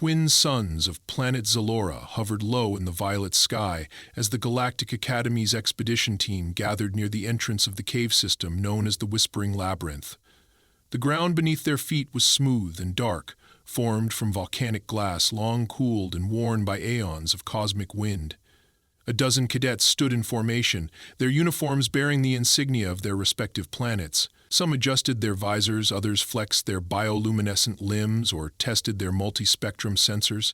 twin suns of planet Zalora hovered low in the violet sky as the Galactic Academy's expedition team gathered near the entrance of the cave system known as the Whispering Labyrinth. The ground beneath their feet was smooth and dark, formed from volcanic glass long cooled and worn by aeons of cosmic wind. A dozen cadets stood in formation, their uniforms bearing the insignia of their respective planets. Some adjusted their visors, others flexed their bioluminescent limbs or tested their multispectrum sensors.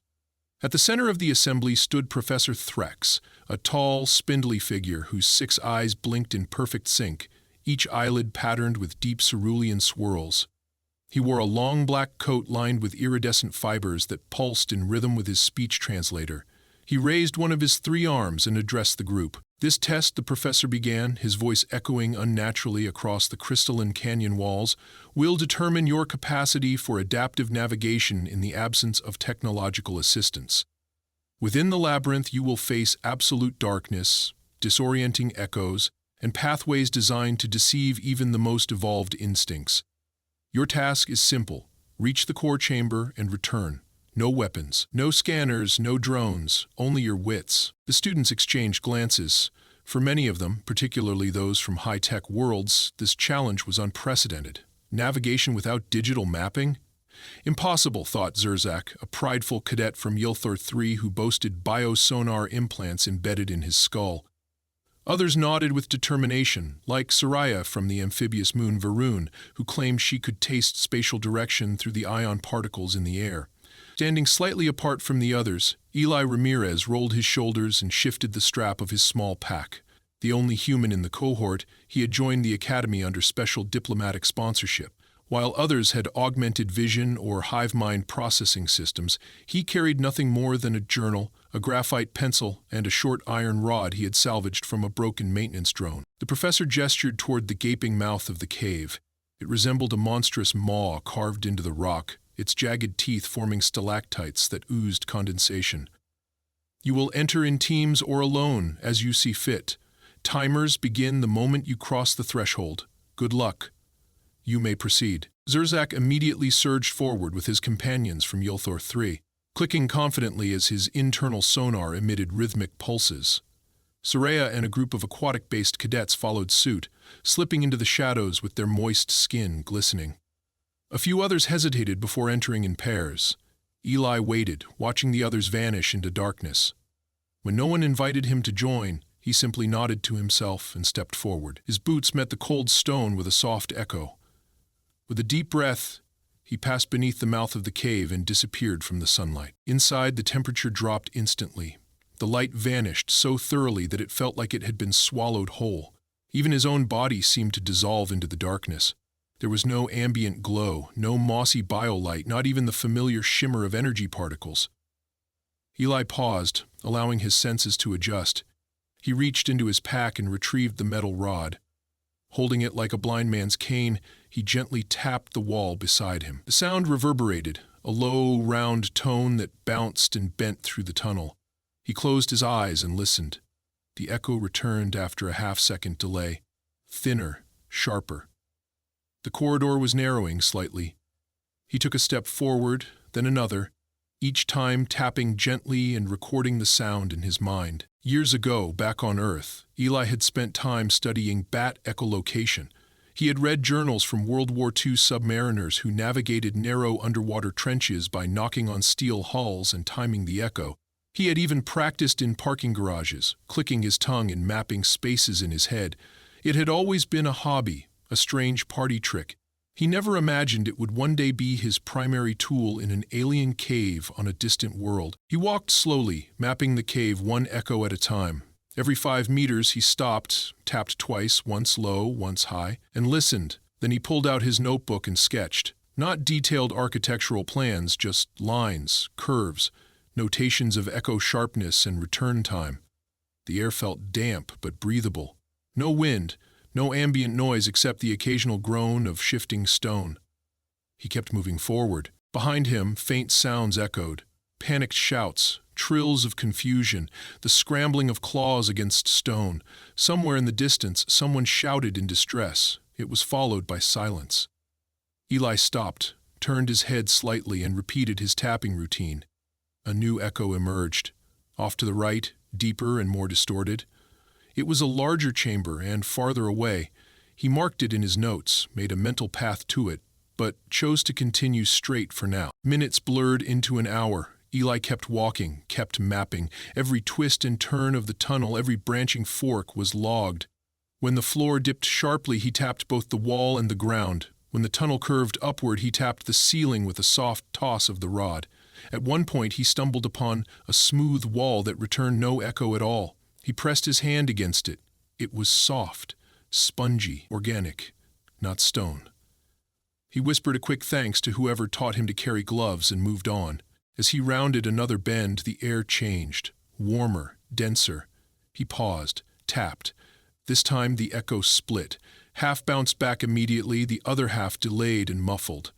At the center of the assembly stood Professor Threx, a tall, spindly figure whose 6 eyes blinked in perfect sync, each eyelid patterned with deep cerulean swirls. He wore a long black coat lined with iridescent fibers that pulsed in rhythm with his speech translator. He raised one of his 3 arms and addressed the group. "This test," the professor began, his voice echoing unnaturally across the crystalline canyon walls, "will determine your capacity for adaptive navigation in the absence of technological assistance. Within the labyrinth, you will face absolute darkness, disorienting echoes, and pathways designed to deceive even the most evolved instincts. Your task is simple: reach the core chamber and return. No weapons, no scanners, no drones, only your wits." The students exchanged glances. For many of them, particularly those from high-tech worlds, this challenge was unprecedented. Navigation without digital mapping? Impossible, thought Zurzak, a prideful cadet from Ylthor III who boasted biosonar implants embedded in his skull. Others nodded with determination, like Soraya from the amphibious moon Varun, who claimed she could taste spatial direction through the ion particles in the air. Standing slightly apart from the others, Eli Ramirez rolled his shoulders and shifted the strap of his small pack. The only human in the cohort, he had joined the academy under special diplomatic sponsorship. While others had augmented vision or hive mind processing systems, he carried nothing more than a journal, a graphite pencil, and a short iron rod he had salvaged from a broken maintenance drone. The professor gestured toward the gaping mouth of the cave. It resembled a monstrous maw carved into the rock, its jagged teeth forming stalactites that oozed condensation. "You will enter in teams or alone, as you see fit. Timers begin the moment you cross the threshold. Good luck. You may proceed." Zurzak immediately surged forward with his companions from Ylthor III, clicking confidently as his internal sonar emitted rhythmic pulses. Soraya and a group of aquatic-based cadets followed suit, slipping into the shadows with their moist skin glistening. A few others hesitated before entering in pairs. Eli waited, watching the others vanish into darkness. When no one invited him to join, he simply nodded to himself and stepped forward. His boots met the cold stone with a soft echo. With a deep breath, he passed beneath the mouth of the cave and disappeared from the sunlight. Inside, the temperature dropped instantly. The light vanished so thoroughly that it felt like it had been swallowed whole. Even his own body seemed to dissolve into the darkness. There was no ambient glow, no mossy biolight, not even the familiar shimmer of energy particles. Eli paused, allowing his senses to adjust. He reached into his pack and retrieved the metal rod. Holding it like a blind man's cane, he gently tapped the wall beside him. The sound reverberated, a low, round tone that bounced and bent through the tunnel. He closed his eyes and listened. The echo returned after a half-second delay, thinner, sharper. The corridor was narrowing slightly. He took a step forward, then another, each time tapping gently and recording the sound in his mind. Years ago, back on Earth, Eli had spent time studying bat echolocation. He had read journals from World War II submariners who navigated narrow underwater trenches by knocking on steel hulls and timing the echo. He had even practiced in parking garages, clicking his tongue and mapping spaces in his head. It had always been a hobby, a strange party trick. He never imagined it would one day be his primary tool in an alien cave on a distant world. He walked slowly, mapping the cave one echo at a time. Every 5 meters he stopped, tapped twice, once low, once high, and listened. Then he pulled out his notebook and sketched. Not detailed architectural plans, just lines, curves, notations of echo sharpness and return time. The air felt damp but breathable. No wind, no ambient noise except the occasional groan of shifting stone. He kept moving forward. Behind him, faint sounds echoed. Panicked shouts, trills of confusion, the scrambling of claws against stone. Somewhere in the distance, someone shouted in distress. It was followed by silence. Eli stopped, turned his head slightly, and repeated his tapping routine. A new echo emerged. Off to the right, deeper and more distorted. It was a larger chamber and farther away. He marked it in his notes, made a mental path to it, but chose to continue straight for now. Minutes blurred into an hour. Eli kept walking, kept mapping. Every twist and turn of the tunnel, every branching fork was logged. When the floor dipped sharply, he tapped both the wall and the ground. When the tunnel curved upward, he tapped the ceiling with a soft toss of the rod. At one point, he stumbled upon a smooth wall that returned no echo at all. He pressed his hand against it. It was soft, spongy, organic, not stone. He whispered a quick thanks to whoever taught him to carry gloves and moved on. As he rounded another bend, the air changed, warmer, denser. He paused, tapped. This time the echo split. Half bounced back immediately, the other half delayed and muffled.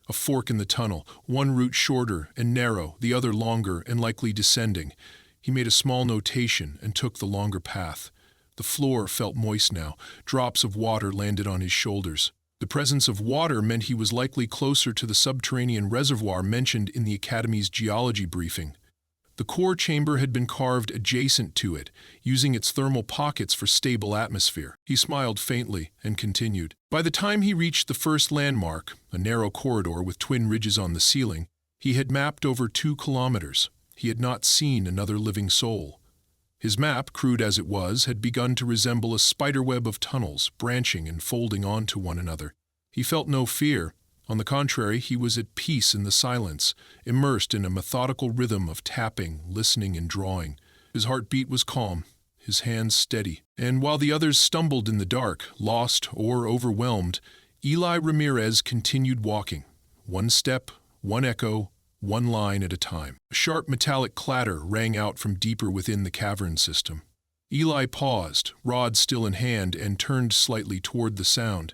A fork in the tunnel, one route shorter and narrow, the other longer and likely descending. He made a small notation and took the longer path. The floor felt moist now. Drops of water landed on his shoulders. The presence of water meant he was likely closer to the subterranean reservoir mentioned in the Academy's geology briefing. The core chamber had been carved adjacent to it, using its thermal pockets for stable atmosphere. He smiled faintly and continued. By the time he reached the first landmark, a narrow corridor with twin ridges on the ceiling, he had mapped over 2 kilometers. He had not seen another living soul. His map, crude as it was, had begun to resemble a spiderweb of tunnels, branching and folding onto one another. He felt no fear. On the contrary, he was at peace in the silence, immersed in a methodical rhythm of tapping, listening, and drawing. His heartbeat was calm, his hands steady. And while the others stumbled in the dark, lost or overwhelmed, Eli Ramirez continued walking. One step, one echo, one line at a time. A sharp metallic clatter rang out from deeper within the cavern system. Eli paused, rod still in hand, and turned slightly toward the sound.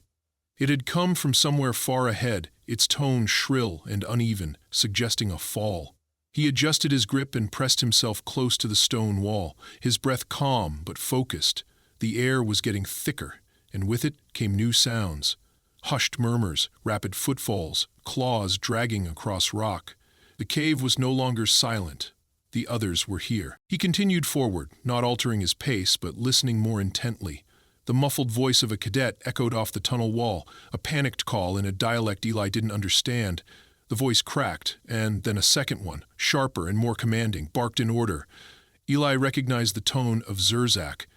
It had come from somewhere far ahead, its tone shrill and uneven, suggesting a fall. He adjusted his grip and pressed himself close to the stone wall, his breath calm but focused. The air was getting thicker, and with it came new sounds. Hushed murmurs, rapid footfalls, claws dragging across rock. The cave was no longer silent. The others were here. He continued forward, not altering his pace, but listening more intently. The muffled voice of a cadet echoed off the tunnel wall, a panicked call in a dialect Eli didn't understand. The voice cracked, and then a second one, sharper and more commanding, barked in order. Eli recognized the tone of Zurzak.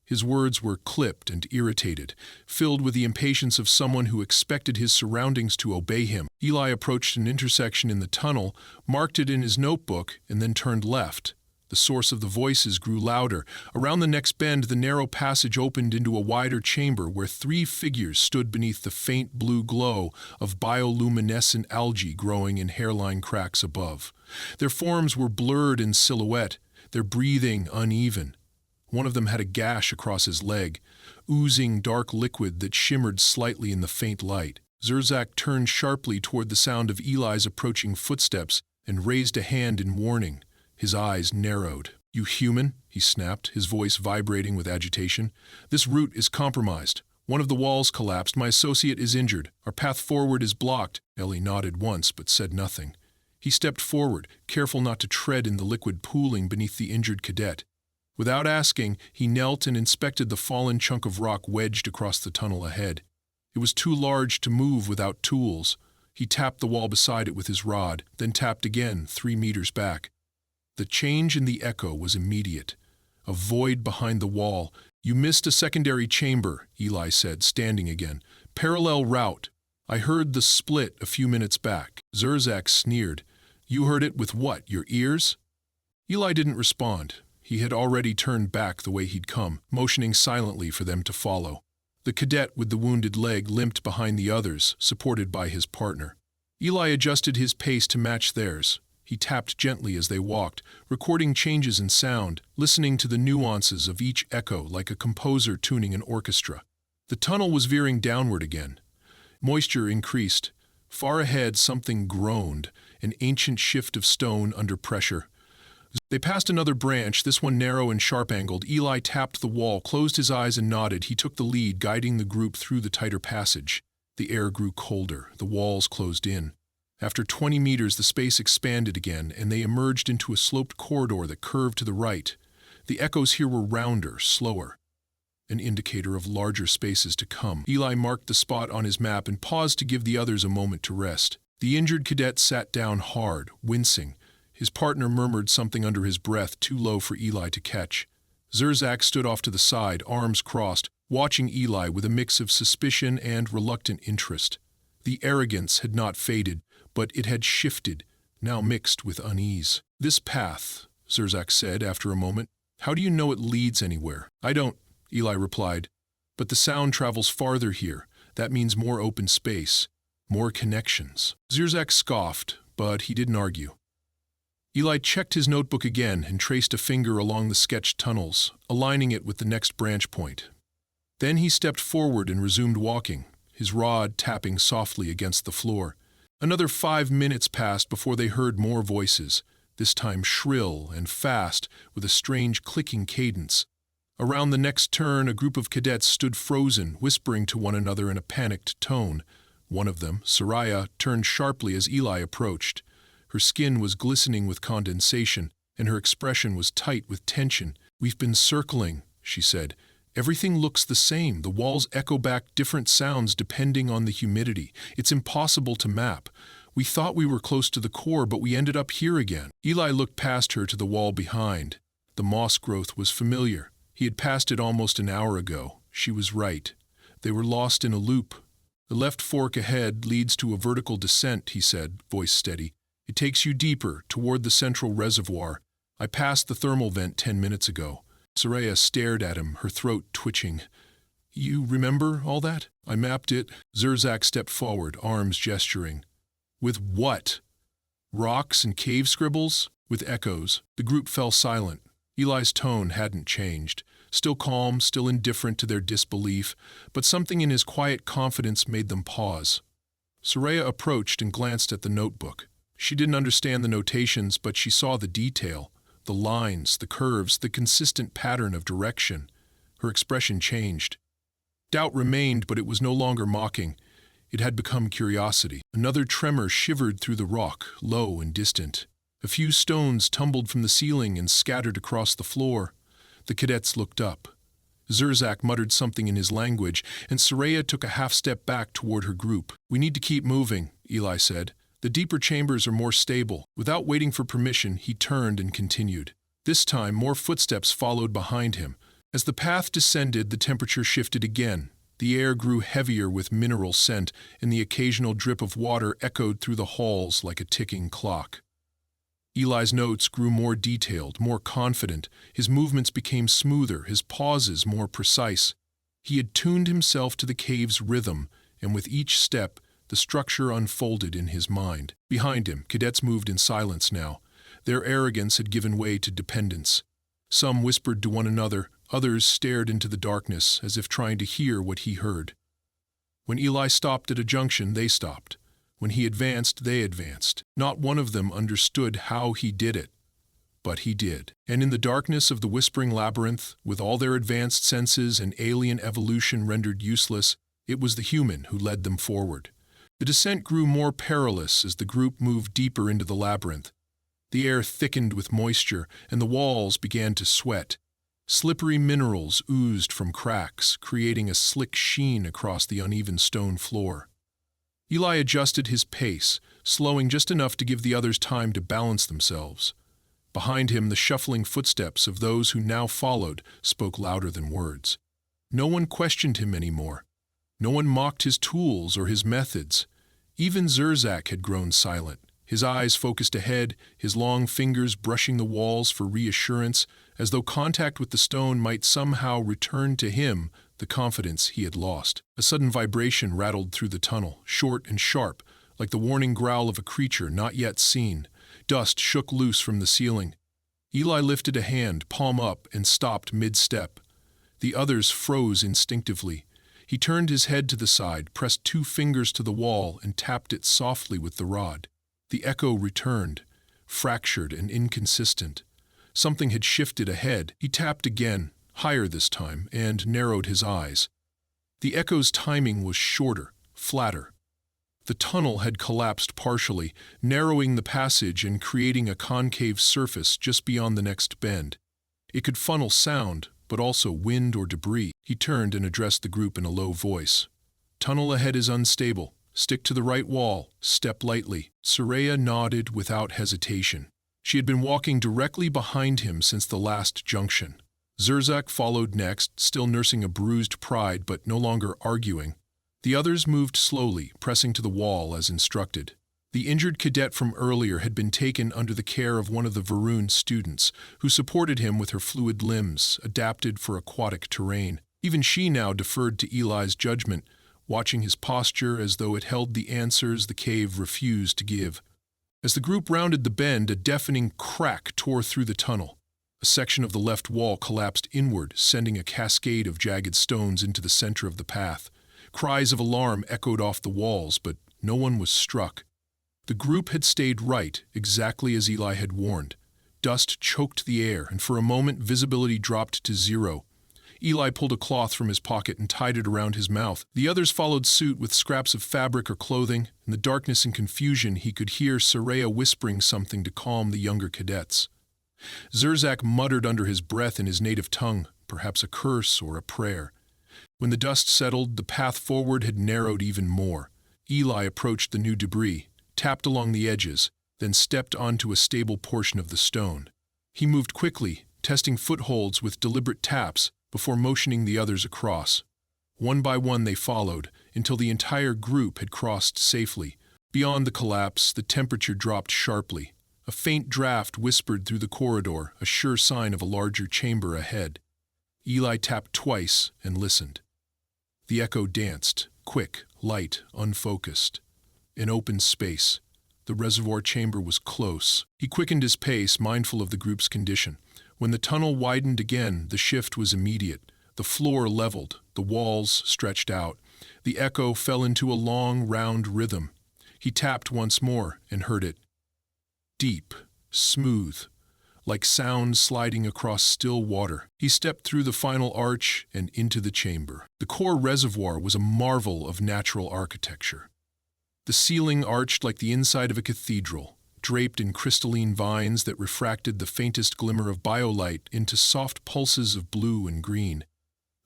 His words were clipped and irritated, filled with the impatience of someone who expected his surroundings to obey him. Eli approached an intersection in the tunnel, marked it in his notebook, and then turned left. The source of the voices grew louder. Around the next bend, the narrow passage opened into a wider chamber where 3 figures stood beneath the faint blue glow of bioluminescent algae growing in hairline cracks above. Their forms were blurred in silhouette, their breathing uneven. One of them had a gash across his leg, oozing dark liquid that shimmered slightly in the faint light. Zurzak turned sharply toward the sound of Eli's approaching footsteps and raised a hand in warning. His eyes narrowed. "You human?" he snapped, his voice vibrating with agitation. "This route is compromised. One of the walls collapsed. My associate is injured. Our path forward is blocked." Ellie nodded once but said nothing. He stepped forward, careful not to tread in the liquid pooling beneath the injured cadet. Without asking, he knelt and inspected the fallen chunk of rock wedged across the tunnel ahead. It was too large to move without tools. He tapped the wall beside it with his rod, then tapped again, 3 meters back. The change in the echo was immediate. A void behind the wall. "You missed a secondary chamber," Eli said, standing again. "Parallel route. I heard the split a few minutes back." Zurzak sneered. "You heard it with what, your ears?" Eli didn't respond. He had already turned back the way he'd come, motioning silently for them to follow. The cadet with the wounded leg limped behind the others, supported by his partner. Eli adjusted his pace to match theirs. He tapped gently as they walked, recording changes in sound, listening to the nuances of each echo like a composer tuning an orchestra. The tunnel was veering downward again. Moisture increased. Far ahead, something groaned, an ancient shift of stone under pressure. They passed another branch, this one narrow and sharp-angled. Eli tapped the wall, closed his eyes and nodded. He took the lead, guiding the group through the tighter passage. The air grew colder. The walls closed in. After 20 meters, the space expanded again, and they emerged into a sloped corridor that curved to the right. The echoes here were rounder, slower, an indicator of larger spaces to come. Eli marked the spot on his map and paused to give the others a moment to rest. The injured cadet sat down hard, wincing. His partner murmured something under his breath, too low for Eli to catch. Zurzak stood off to the side, arms crossed, watching Eli with a mix of suspicion and reluctant interest. The arrogance had not faded, but it had shifted, now mixed with unease. "This path," Zurzak said after a moment. "How do you know it leads anywhere?" "I don't," Eli replied. "But the sound travels farther here. That means more open space, more connections." Zurzak scoffed, but he didn't argue. Eli checked his notebook again and traced a finger along the sketched tunnels, aligning it with the next branch point. Then he stepped forward and resumed walking, his rod tapping softly against the floor. Another 5 minutes passed before they heard more voices, this time shrill and fast with a strange clicking cadence. Around the next turn, a group of cadets stood frozen, whispering to one another in a panicked tone. One of them, Soraya, turned sharply as Eli approached. Her skin was glistening with condensation, and her expression was tight with tension. "We've been circling," she said. "Everything looks the same. The walls echo back different sounds depending on the humidity. It's impossible to map. We thought we were close to the core, but we ended up here again." Eli looked past her to the wall behind. The moss growth was familiar. He had passed it almost an hour ago. She was right. They were lost in a loop. "The left fork ahead leads to a vertical descent," he said, voice steady. "It takes you deeper, toward the central reservoir. I passed the thermal vent 10 minutes ago." Soraya stared at him, her throat twitching. "You remember all that?" "I mapped it." Zurzak stepped forward, arms gesturing. "With what? Rocks and cave scribbles?" "With echoes." The group fell silent. Eli's tone hadn't changed. Still calm, still indifferent to their disbelief, but something in his quiet confidence made them pause. Soraya approached and glanced at the notebook. She didn't understand the notations, but she saw the detail, the lines, the curves, the consistent pattern of direction. Her expression changed. Doubt remained, but it was no longer mocking. It had become curiosity. Another tremor shivered through the rock, low and distant. A few stones tumbled from the ceiling and scattered across the floor. The cadets looked up. Zurzak muttered something in his language, and Soraya took a half step back toward her group. "We need to keep moving," Eli said. "The deeper chambers are more stable." Without waiting for permission, he turned and continued. This time, more footsteps followed behind him. As the path descended, the temperature shifted again. The air grew heavier with mineral scent, and the occasional drip of water echoed through the halls like a ticking clock. Eli's notes grew more detailed, more confident. His movements became smoother, his pauses more precise. He had tuned himself to the cave's rhythm, and with each step, the structure unfolded in his mind. Behind him, cadets moved in silence now. Their arrogance had given way to dependence. Some whispered to one another, others stared into the darkness as if trying to hear what he heard. When Eli stopped at a junction, they stopped. When he advanced, they advanced. Not one of them understood how he did it, but he did. And in the darkness of the whispering labyrinth, with all their advanced senses and alien evolution rendered useless, it was the human who led them forward. The descent grew more perilous as the group moved deeper into the labyrinth. The air thickened with moisture, and the walls began to sweat. Slippery minerals oozed from cracks, creating a slick sheen across the uneven stone floor. Eli adjusted his pace, slowing just enough to give the others time to balance themselves. Behind him, the shuffling footsteps of those who now followed spoke louder than words. No one questioned him anymore. No one mocked his tools or his methods. Even Zurzak had grown silent, his eyes focused ahead, his long fingers brushing the walls for reassurance, as though contact with the stone might somehow return to him the confidence he had lost. A sudden vibration rattled through the tunnel, short and sharp, like the warning growl of a creature not yet seen. Dust shook loose from the ceiling. Eli lifted a hand, palm up, and stopped mid-step. The others froze instinctively. He turned his head to the side, pressed 2 fingers to the wall, and tapped it softly with the rod. The echo returned, fractured and inconsistent. Something had shifted ahead. He tapped again, higher this time, and narrowed his eyes. The echo's timing was shorter, flatter. The tunnel had collapsed partially, narrowing the passage and creating a concave surface just beyond the next bend. It could funnel sound, but also wind or debris. He turned and addressed the group in a low voice. "Tunnel ahead is unstable. Stick to the right wall. Step lightly." Soraya nodded without hesitation. She had been walking directly behind him since the last junction. Zurzak followed next, still nursing a bruised pride but no longer arguing. The others moved slowly, pressing to the wall as instructed. The injured cadet from earlier had been taken under the care of one of the Varun students, who supported him with her fluid limbs, adapted for aquatic terrain. Even she now deferred to Eli's judgment, watching his posture as though it held the answers the cave refused to give. As the group rounded the bend, a deafening crack tore through the tunnel. A section of the left wall collapsed inward, sending a cascade of jagged stones into the center of the path. Cries of alarm echoed off the walls, but no one was struck. The group had stayed right, exactly as Eli had warned. Dust choked the air, and for a moment visibility dropped to 0. Eli pulled a cloth from his pocket and tied it around his mouth. The others followed suit with scraps of fabric or clothing. In the darkness and confusion, he could hear Soraya whispering something to calm the younger cadets. Zurzak muttered under his breath in his native tongue, perhaps a curse or a prayer. When the dust settled, the path forward had narrowed even more. Eli approached the new debris, tapped along the edges, then stepped onto a stable portion of the stone. He moved quickly, testing footholds with deliberate taps before motioning the others across. One by one they followed, until the entire group had crossed safely. Beyond the collapse, the temperature dropped sharply. A faint draft whispered through the corridor, a sure sign of a larger chamber ahead. Eli tapped twice and listened. The echo danced, quick, light, unfocused. In open space. The reservoir chamber was close. He quickened his pace, mindful of the group's condition. When the tunnel widened again, the shift was immediate. The floor leveled, the walls stretched out. The echo fell into a long, round rhythm. He tapped once more and heard it. Deep, smooth, like sound sliding across still water. He stepped through the final arch and into the chamber. The core reservoir was a marvel of natural architecture. The ceiling arched like the inside of a cathedral, draped in crystalline vines that refracted the faintest glimmer of biolight into soft pulses of blue and green.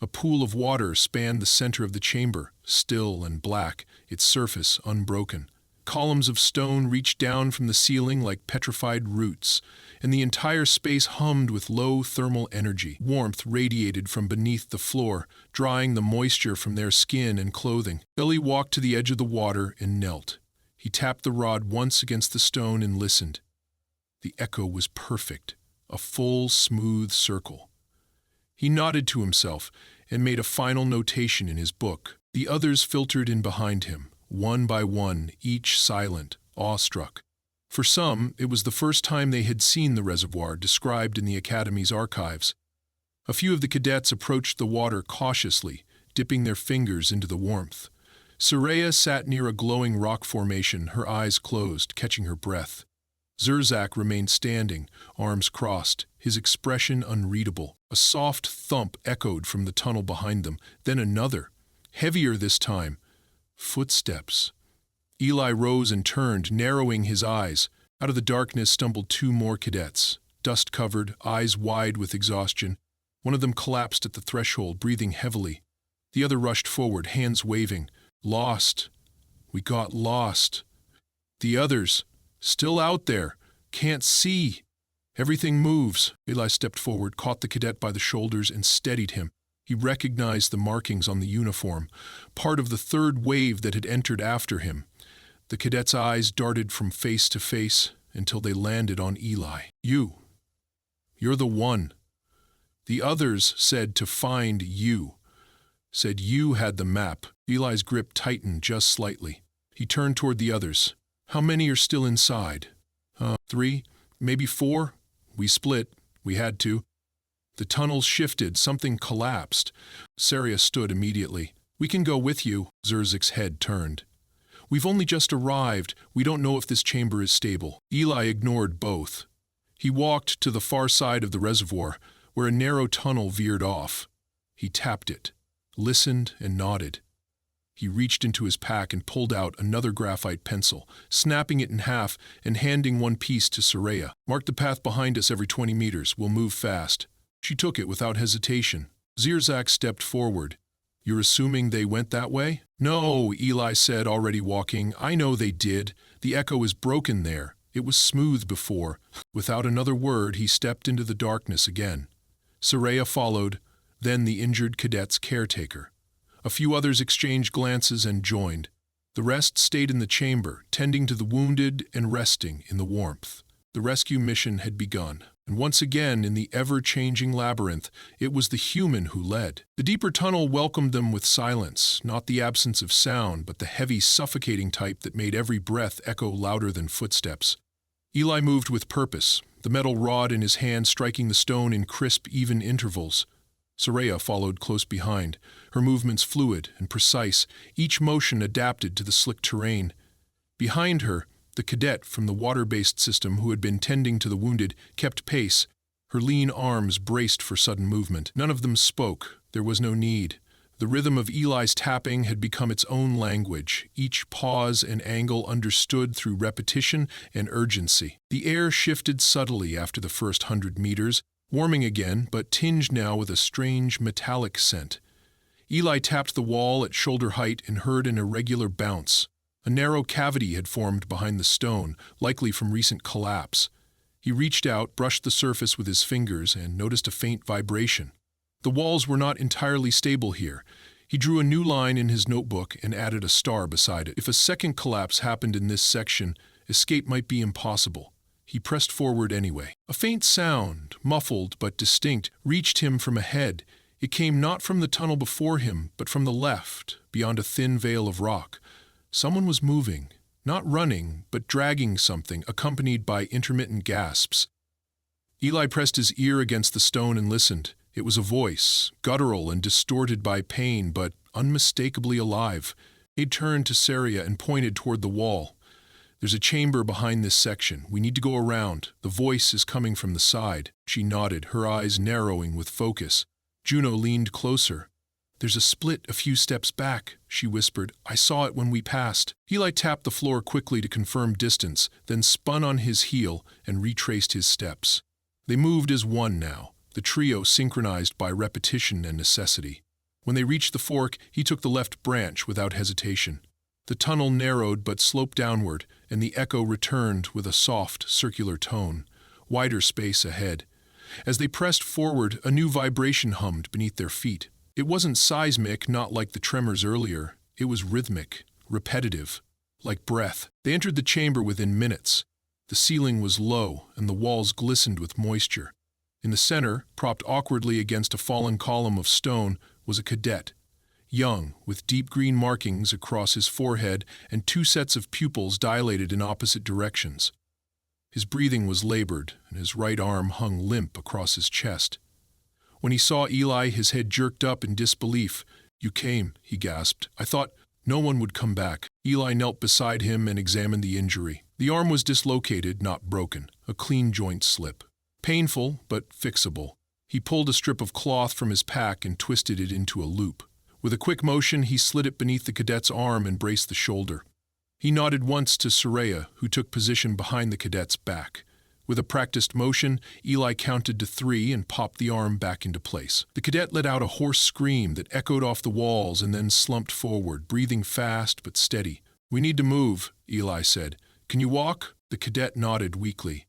A pool of water spanned the center of the chamber, still and black, its surface unbroken. Columns of stone reached down from the ceiling like petrified roots, and the entire space hummed with low thermal energy. Warmth radiated from beneath the floor, drying the moisture from their skin and clothing. Billy walked to the edge of the water and knelt. He tapped the rod once against the stone and listened. The echo was perfect, a full, smooth circle. He nodded to himself and made a final notation in his book. The others filtered in behind him, one by one, each silent, awestruck. For some, it was the first time they had seen the reservoir described in the Academy's archives. A few of the cadets approached the water cautiously, dipping their fingers into the warmth. Soraya sat near a glowing rock formation, her eyes closed, catching her breath. Zurzak remained standing, arms crossed, his expression unreadable. A soft thump echoed from the tunnel behind them, then another, heavier this time. Footsteps. Eli rose and turned, narrowing his eyes. Out of the darkness stumbled two more cadets, dust-covered, eyes wide with exhaustion. One of them collapsed at the threshold, breathing heavily. The other rushed forward, hands waving. Lost. We got lost. The others, still out there, can't see. Everything moves. Eli stepped forward, caught the cadet by the shoulders, and steadied him. He recognized the markings on the uniform, part of the third wave that had entered after him. The cadet's eyes darted from face to face until they landed on Eli. You're the one. The others said to find you. Said you had the map. Eli's grip tightened just slightly. He turned toward the others. How many are still inside? 3, maybe 4. We split. We had to. The tunnels shifted, something collapsed. Saria stood immediately. We can go with you. Zurzak's head turned. We've only just arrived. We don't know if this chamber is stable. Eli ignored both. He walked to the far side of the reservoir, where a narrow tunnel veered off. He tapped it, listened and nodded. He reached into his pack and pulled out another graphite pencil, snapping it in half and handing one piece to Soraya. "Mark the path behind us every 20 meters. We'll move fast." She took it without hesitation. Zirzak stepped forward. "You're assuming they went that way?" "No," Eli said, already walking. "I know they did. The echo is broken there. It was smooth before." Without another word, he stepped into the darkness again. Soraya followed, then the injured cadet's caretaker. A few others exchanged glances and joined. The rest stayed in the chamber, tending to the wounded and resting in the warmth. The rescue mission had begun, and once again in the ever-changing labyrinth, it was the human who led. The deeper tunnel welcomed them with silence, not the absence of sound, but the heavy, suffocating type that made every breath echo louder than footsteps. Eli moved with purpose, the metal rod in his hand striking the stone in crisp, even intervals. Soraya followed close behind, her movements fluid and precise, each motion adapted to the slick terrain. Behind her, the cadet from the water-based system who had been tending to the wounded kept pace, her lean arms braced for sudden movement. None of them spoke. There was no need. The rhythm of Eli's tapping had become its own language, each pause and angle understood through repetition and urgency. The air shifted subtly after the first 100 meters, warming again, but tinged now with a strange metallic scent. Eli tapped the wall at shoulder height and heard an irregular bounce. A narrow cavity had formed behind the stone, likely from recent collapse. He reached out, brushed the surface with his fingers, and noticed a faint vibration. The walls were not entirely stable here. He drew a new line in his notebook and added a star beside it. If a second collapse happened in this section, escape might be impossible. He pressed forward anyway. A faint sound, muffled but distinct, reached him from ahead. It came not from the tunnel before him, but from the left, beyond a thin veil of rock. Someone was moving, not running, but dragging something, accompanied by intermittent gasps. Eli pressed his ear against the stone and listened. It was a voice, guttural and distorted by pain, but unmistakably alive. He turned to Soraya and pointed toward the wall. "There's a chamber behind this section. We need to go around. The voice is coming from the side." She nodded, her eyes narrowing with focus. Juno leaned closer. "There's a split a few steps back," she whispered. "I saw it when we passed." Eli tapped the floor quickly to confirm distance, then spun on his heel and retraced his steps. They moved as one now, the trio synchronized by repetition and necessity. When they reached the fork, he took the left branch without hesitation. The tunnel narrowed but sloped downward, and the echo returned with a soft, circular tone. Wider space ahead. As they pressed forward, a new vibration hummed beneath their feet. It wasn't seismic, not like the tremors earlier. It was rhythmic, repetitive, like breath. They entered the chamber within minutes. The ceiling was low, and the walls glistened with moisture. In the center, propped awkwardly against a fallen column of stone, was a cadet. Young, with deep green markings across his forehead and two sets of pupils dilated in opposite directions. His breathing was labored, and his right arm hung limp across his chest. When he saw Eli, his head jerked up in disbelief. "You came," he gasped. "I thought no one would come back." Eli knelt beside him and examined the injury. The arm was dislocated, not broken, a clean joint slip. Painful, but fixable. He pulled a strip of cloth from his pack and twisted it into a loop. With a quick motion, he slid it beneath the cadet's arm and braced the shoulder. He nodded once to Soraya, who took position behind the cadet's back. With a practiced motion, Eli counted to 3 and popped the arm back into place. The cadet let out a hoarse scream that echoed off the walls and then slumped forward, breathing fast but steady. "We need to move," Eli said. "Can you walk?" The cadet nodded weakly.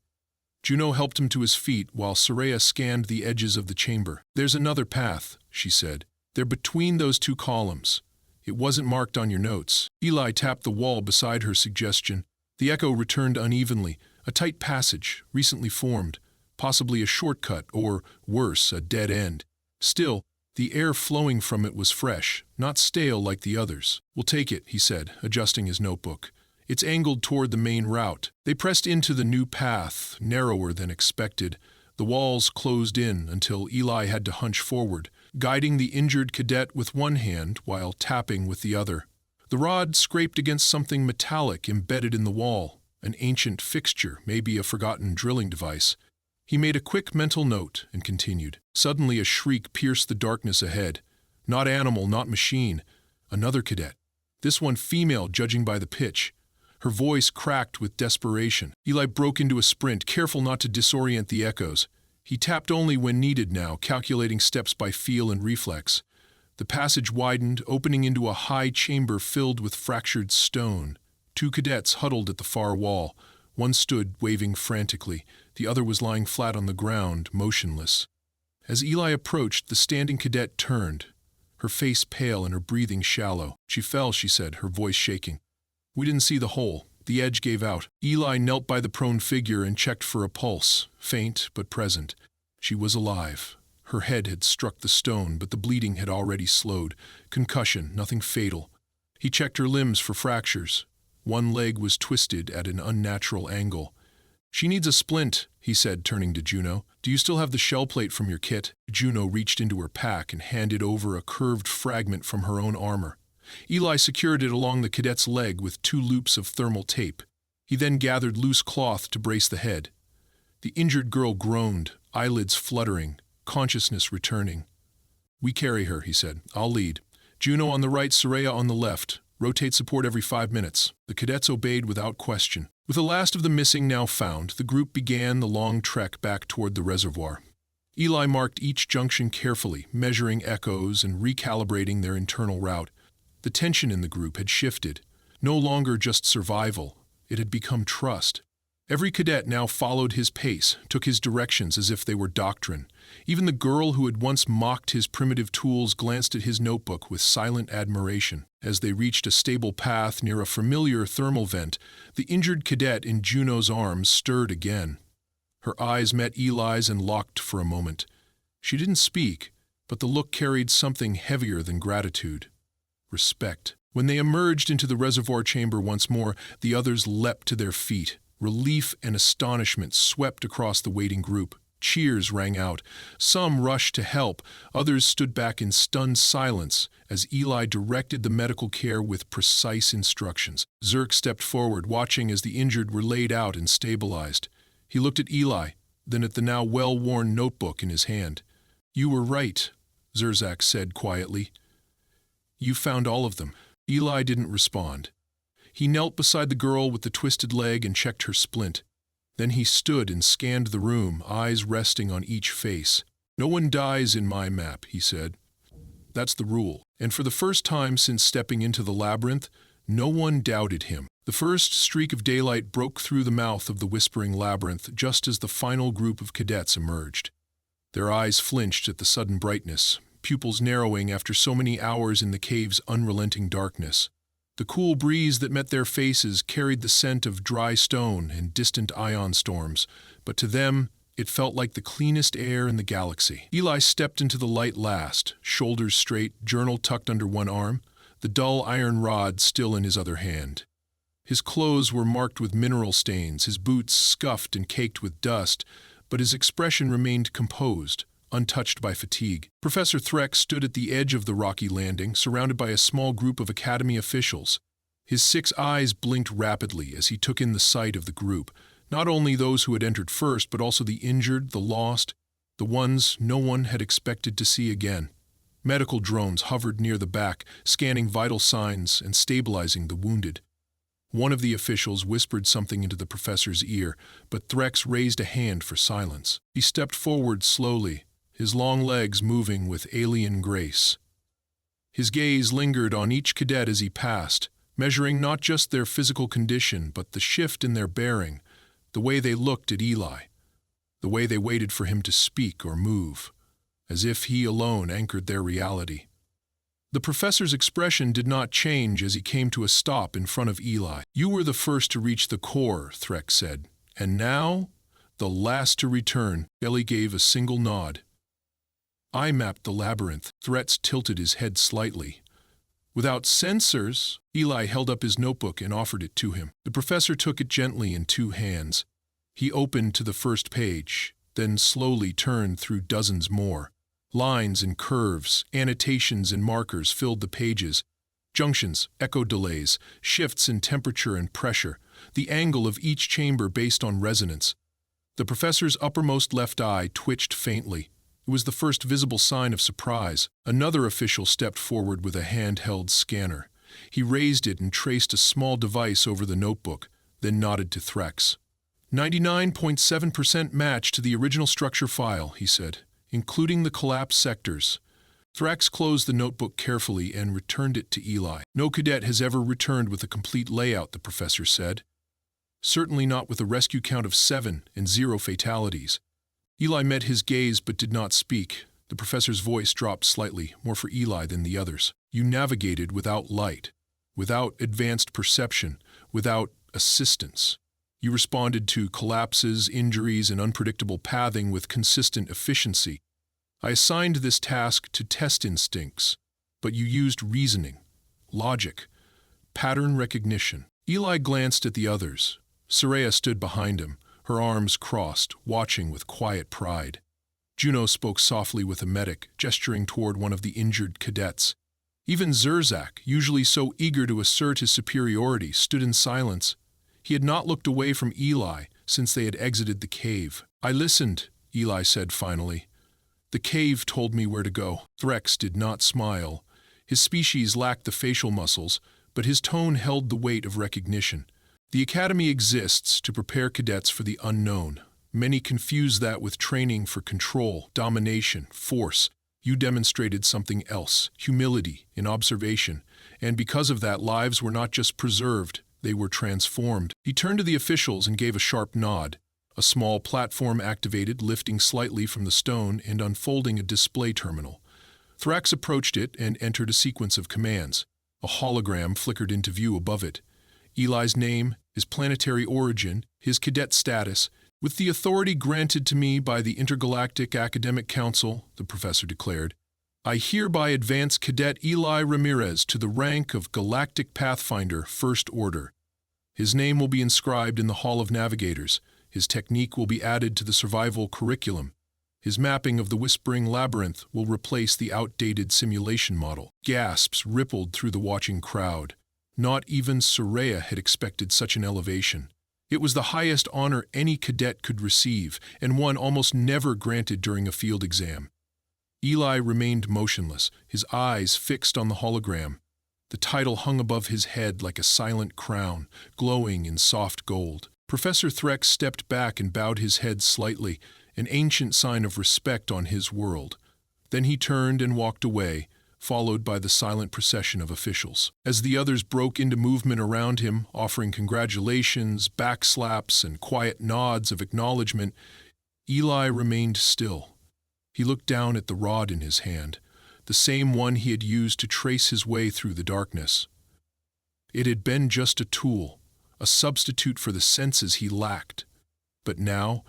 Juno helped him to his feet while Soraya scanned the edges of the chamber. "There's another path," she said. "They're between those two columns. It wasn't marked on your notes." Eli tapped the wall beside her suggestion. The echo returned unevenly, a tight passage, recently formed, possibly a shortcut or, worse, a dead end. Still, the air flowing from it was fresh, not stale like the others. "We'll take it," he said, adjusting his notebook. "It's angled toward the main route." They pressed into the new path, narrower than expected. The walls closed in until Eli had to hunch forward, guiding the injured cadet with one hand while tapping with the other. The rod scraped against something metallic embedded in the wall, an ancient fixture, maybe a forgotten drilling device. He made a quick mental note and continued. Suddenly a shriek pierced the darkness ahead. Not animal, not machine. Another cadet. This one female, judging by the pitch. Her voice cracked with desperation. Eli broke into a sprint, careful not to disorient the echoes. He tapped only when needed now, calculating steps by feel and reflex. The passage widened, opening into a high chamber filled with fractured stone. 2 cadets huddled at the far wall. One stood, waving frantically. The other was lying flat on the ground, motionless. As Eli approached, the standing cadet turned, her face pale and her breathing shallow. "She fell," she said, her voice shaking. "We didn't see the hole. The edge gave out." Eli knelt by the prone figure and checked for a pulse, faint but present. She was alive. Her head had struck the stone, but the bleeding had already slowed. Concussion, nothing fatal. He checked her limbs for fractures. One leg was twisted at an unnatural angle. "She needs a splint," he said, turning to Juno. "Do you still have the shell plate from your kit?" Juno reached into her pack and handed over a curved fragment from her own armor. Eli secured it along the cadet's leg with 2 loops of thermal tape. He then gathered loose cloth to brace the head. The injured girl groaned, eyelids fluttering, consciousness returning. "We carry her," he said. "I'll lead. Juno on the right, Soraya on the left. Rotate support every 5 minutes." The cadets obeyed without question. With the last of the missing now found, the group began the long trek back toward the reservoir. Eli marked each junction carefully, measuring echoes and recalibrating their internal route. The tension in the group had shifted. No longer just survival, it had become trust. Every cadet now followed his pace, took his directions as if they were doctrine. Even the girl who had once mocked his primitive tools glanced at his notebook with silent admiration. As they reached a stable path near a familiar thermal vent, the injured cadet in Juno's arms stirred again. Her eyes met Eli's and locked for a moment. She didn't speak, but the look carried something heavier than gratitude. Respect. When they emerged into the reservoir chamber once more, the others leapt to their feet. Relief and astonishment swept across the waiting group. Cheers rang out. Some rushed to help, others stood back in stunned silence as Eli directed the medical care with precise instructions. Zerk stepped forward, watching as the injured were laid out and stabilized. He looked at Eli, then at the now well-worn notebook in his hand. "You were right," Zerzak said quietly. "You found all of them." Eli didn't respond. He knelt beside the girl with the twisted leg and checked her splint. Then he stood and scanned the room, eyes resting on each face. "No one dies in my map," he said. "That's the rule." And for the first time since stepping into the labyrinth, no one doubted him. The first streak of daylight broke through the mouth of the whispering labyrinth just as the final group of cadets emerged. Their eyes flinched at the sudden brightness, pupils narrowing after so many hours in the cave's unrelenting darkness. The cool breeze that met their faces carried the scent of dry stone and distant ion storms, but to them it felt like the cleanest air in the galaxy. Eli stepped into the light last, shoulders straight, journal tucked under one arm, the dull iron rod still in his other hand. His clothes were marked with mineral stains, his boots scuffed and caked with dust, but his expression remained composed, untouched by fatigue. Professor Threx stood at the edge of the rocky landing, surrounded by a small group of Academy officials. His 6 eyes blinked rapidly as he took in the sight of the group, not only those who had entered first, but also the injured, the lost, the ones no one had expected to see again. Medical drones hovered near the back, scanning vital signs and stabilizing the wounded. One of the officials whispered something into the professor's ear, but Threx raised a hand for silence. He stepped forward slowly, his long legs moving with alien grace. His gaze lingered on each cadet as he passed, measuring not just their physical condition, but the shift in their bearing, the way they looked at Eli, the way they waited for him to speak or move, as if he alone anchored their reality. The professor's expression did not change as he came to a stop in front of Eli. "You were the first to reach the core," Threx said, "and now, the last to return." Eli gave a single nod. "I mapped the labyrinth." Threx tilted his head slightly. "Without sensors?" Eli held up his notebook and offered it to him. The professor took it gently in 2 hands. He opened to the first page, then slowly turned through dozens more. Lines and curves, annotations and markers filled the pages. Junctions, echo delays, shifts in temperature and pressure, the angle of each chamber based on resonance. The professor's uppermost left eye twitched faintly. It was the first visible sign of surprise. Another official stepped forward with a handheld scanner. He raised it and traced a small device over the notebook, then nodded to Threx. 99.7% match to the original structure file, he said, including the collapsed sectors. Thrax closed the notebook carefully and returned it to Eli. No cadet has ever returned with a complete layout, the professor said. Certainly not with a rescue count of 7 and 0 fatalities. Eli met his gaze but did not speak. The professor's voice dropped slightly, more for Eli than the others. You navigated without light, without advanced perception, without assistance. You responded to collapses, injuries, and unpredictable pathing with consistent efficiency. I assigned this task to test instincts, but you used reasoning, logic, pattern recognition. Eli glanced at the others. Soraya stood behind him, her arms crossed, watching with quiet pride. Juno spoke softly with a medic, gesturing toward one of the injured cadets. Even Zurzak, usually so eager to assert his superiority, stood in silence. He had not looked away from Eli since they had exited the cave. I listened, Eli said finally. The cave told me where to go. Threx did not smile. His species lacked the facial muscles, but his tone held the weight of recognition. The academy exists to prepare cadets for the unknown. Many confuse that with training for control, domination, force. You demonstrated something else, humility in observation, and because of that, lives were not just preserved, they were transformed. He turned to the officials and gave a sharp nod. A small platform activated, lifting slightly from the stone and unfolding a display terminal. Thrax approached it and entered a sequence of commands. A hologram flickered into view above it. Eli's name, his planetary origin, his cadet status. With the authority granted to me by the Intergalactic Academic Council, the professor declared, I hereby advance Cadet Eli Ramirez to the rank of Galactic Pathfinder First Order. His name will be inscribed in the Hall of Navigators. His technique will be added to the survival curriculum. His mapping of the Whispering Labyrinth will replace the outdated simulation model. Gasps rippled through the watching crowd. Not even Soraya had expected such an elevation. It was the highest honor any cadet could receive, and one almost never granted during a field exam. Eli remained motionless, his eyes fixed on the hologram. The title hung above his head like a silent crown, glowing in soft gold. Professor Threx stepped back and bowed his head slightly, an ancient sign of respect on his world. Then he turned and walked away, followed by the silent procession of officials. As the others broke into movement around him, offering congratulations, backslaps, and quiet nods of acknowledgement, Eli remained still. He looked down at the rod in his hand, the same one he had used to trace his way through the darkness. It had been just a tool, a substitute for the senses he lacked. But now,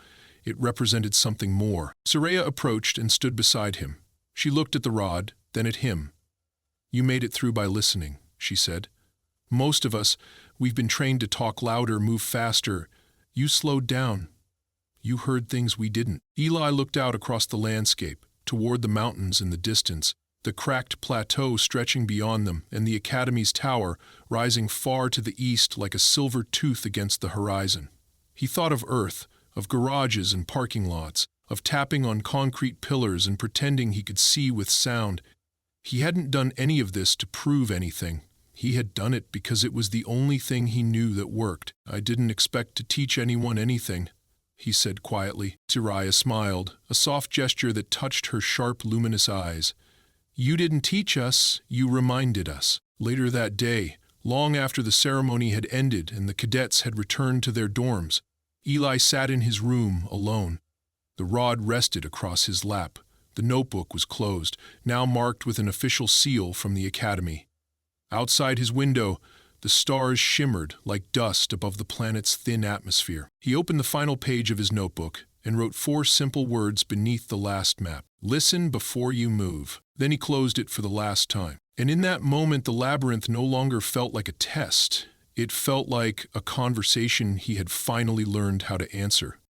it represented something more. Soraya approached and stood beside him. She looked at the rod, then at him. You made it through by listening, she said. Most of us, we've been trained to talk louder, move faster. You slowed down. You heard things we didn't. Eli looked out across the landscape, toward the mountains in the distance, the cracked plateau stretching beyond them, and the Academy's tower rising far to the east like a silver tooth against the horizon. He thought of Earth, of garages and parking lots, of tapping on concrete pillars and pretending he could see with sound. He hadn't done any of this to prove anything. He had done it because it was the only thing he knew that worked. I didn't expect to teach anyone anything, he said quietly. Soraya smiled, a soft gesture that touched her sharp, luminous eyes. You didn't teach us, you reminded us. Later that day, long after the ceremony had ended and the cadets had returned to their dorms, Eli sat in his room alone. The rod rested across his lap. The notebook was closed, now marked with an official seal from the Academy. Outside his window, the stars shimmered like dust above the planet's thin atmosphere. He opened the final page of his notebook and wrote 4 simple words beneath the last map. Listen before you move. Then he closed it for the last time. And in that moment, the labyrinth no longer felt like a test. It felt like a conversation he had finally learned how to answer.